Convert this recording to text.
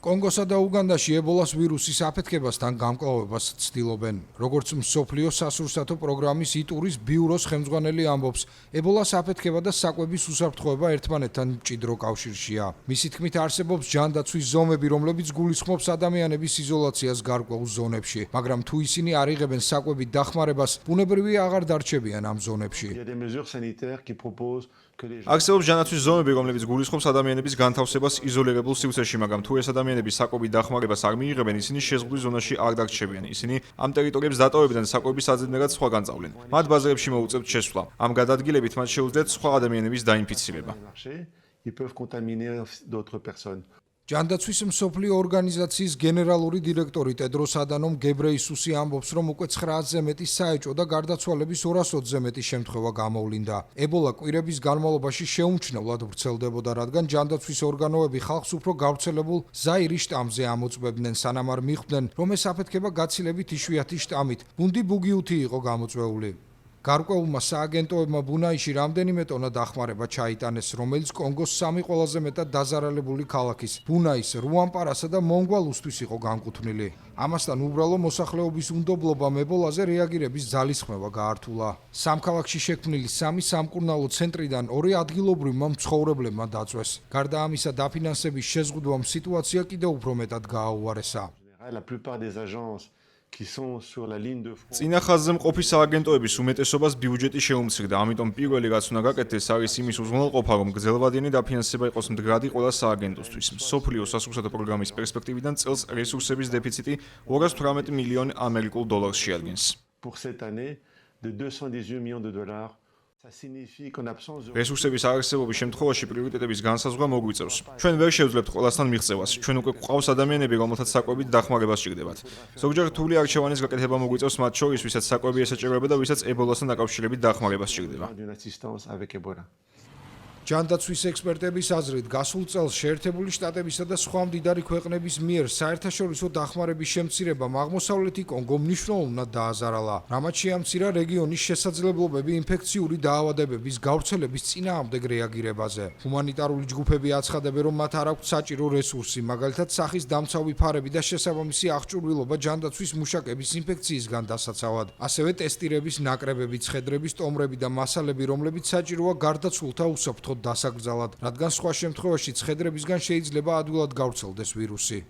კონგოსა და უგანდაში ებოლას ვირუსის აფეთქებასთან გამკლავებას ცდილობენ. როგორც მსოფლიო სასურსათო პროგრამის იტურის ბიუროს ხელმძღვანელი ამბობს, ებოლას აფეთქება და საკვების უსაფრთხოება ერთმანეთთან მჭიდრო კავშირშია. მისი თქმით, არსებობს ჯანდაცვის ზომები, რომლებიც გულისხმობს ადამიანების იზოლაციას გარკვეულ ზონებში, მაგრამ თუ ისინი არ იღებენ საკვებით დახმარებას, ბუნებრივი აღარ დარჩებიან ამ ზონებში. არსებობს ჯანდაცვის ზომები, რომლებიც გულისხმობს ადამიანების განთავსებას იზოლირებულ სივრცეში, მაგრამ თუ ეს ადამიანები საკვების დახმარებას არ მიიღებენ, ისინი შეზღუდვის ზონაში არ დარჩებიან. ისინი ამ ტერიტორიებს დატოვებენ და საკვების საძებნელად სხვა განწავლენ. მათ ბაზრებში მოუწევთ შესვლა. ამ გადადგილებით მათ შეუძლიათ სხვა ადამიანების დაინფიცირება. ჯანდაცვის მსოფლიო ორგანიზაციის გენერალური დირექტორი ტედროს ადანომ გებრეისუსი ამბობს, რომ უკვე 900-ზე მეტი საეჭვო და გარდაცვალების 220-ზე მეტი შემთხვევა გამოვლინდა. ებოლა კვირების განმავლობაში შეუმჩნევლად ვრცელდებოდა, რადგან ჯანდაცვის ორგანოები ხალხს უფრო გავრცელებულ ზაირის შტამზე ამოწმებდნენ, სანამ არ მიხვდნენ, რომ ეს აფეთქება გაცილებით იშვიათი შტამით, ბუნდი ბუგიუთი იყო გამოწვეული. გარკვეულმა სააგენტოებმა ბუნაიში რამდენიმე ტონა დახმარება ჩაიტანეს, რომელიც კონგოს 3 ყველაზე მეტად დაზარალებული ქალაქის, ბუნაის, რუამპარასა და მონგვალუსთვის იყო განკუთვნილი. ამასთან უბრალო მოსახლეობის უნდობლობამ ებოლაზე რეაგირების ძალისხმევა გაართულა. სამქალაქში შექმნილი 3 სამკურნალო ცენტრიდან 2 ადგილობრივმა მცხოვრებლებმა დაწვეს. გარდა ამისა, დაფინანსების შეზღუდვამ სიტუაცია კიდევ უფრო მეტად გააუარესა. წინა ხაზზე მყოფი სააგენტოების უმეტესობას ბიუჯეტი შეუმცირდა, ამიტომ პირველი რაც უნდა გაკეთდეს არის იმის უზრუნველყოფა, რომ გრძელვადიანი დაფინანსება იყოს მდგრადი ყველა სააგენტოსთვის. მსოფლიო სასურსათო პროგრამის პერსპექტივიდან წელს რესურსების დეფიციტი 218 მილიონი ამერიკულ დოლარს შეადგენს. რესურსების არარსებობის შემთხვევაში პრიორიტეტების განსაზღვრა მოგვიწევს. ჩვენ ვერ შევძლებთ ყველასთან მიღწევას. ჩვენ უკვე გვყავს ადამიანები, რომელთაც საკვებით დახმარება სჭირდებათ. ზოგჯერ რთული არჩევანის გაკეთება მოგვიწევს მათ შორის, ვისაც საკვები ესაჭიროება და ვისაც ებოლასთან დაკავშირებით დახმარება სჭირდება. ჯანდაცვის ექსპერტების აზრით, გასულ წელს შეერთებული შტატებისა და სხვა მდიდარი ქვეყნების მიერ საერთაშორისო დახმარების შემცირებამ აღმოსავლეთი კონგო მნიშვნელოვნად დააზარალა. რამაც შეამცირა რეგიონის შესაძლებლობები ინფექციური დაავადებების გავრცელების წინააღმდეგ რეაგირებაზე. ჰუმანიტარული ჯგუფები აცხადებენ, რომ მათ არ აქვთ საჭირო რესურსი, მაგალითად სახის დამცავი ფარები და შესაბამისი აღჭურვილობა ჯანდაცვის მუშაკების ინფექციისგან დასაცავად. ასევე ტესტირების ნაკრებები, ცხედრების ტომრები და მასალები, რომლებიც საჭიროა გარდაცვლილთა უსაფრთხო დასაკრძალად, რადგან სხვა შემთხვევაში ცხედრებისგან შეიძლება ადვილად გავრცელდეს ვირუსი.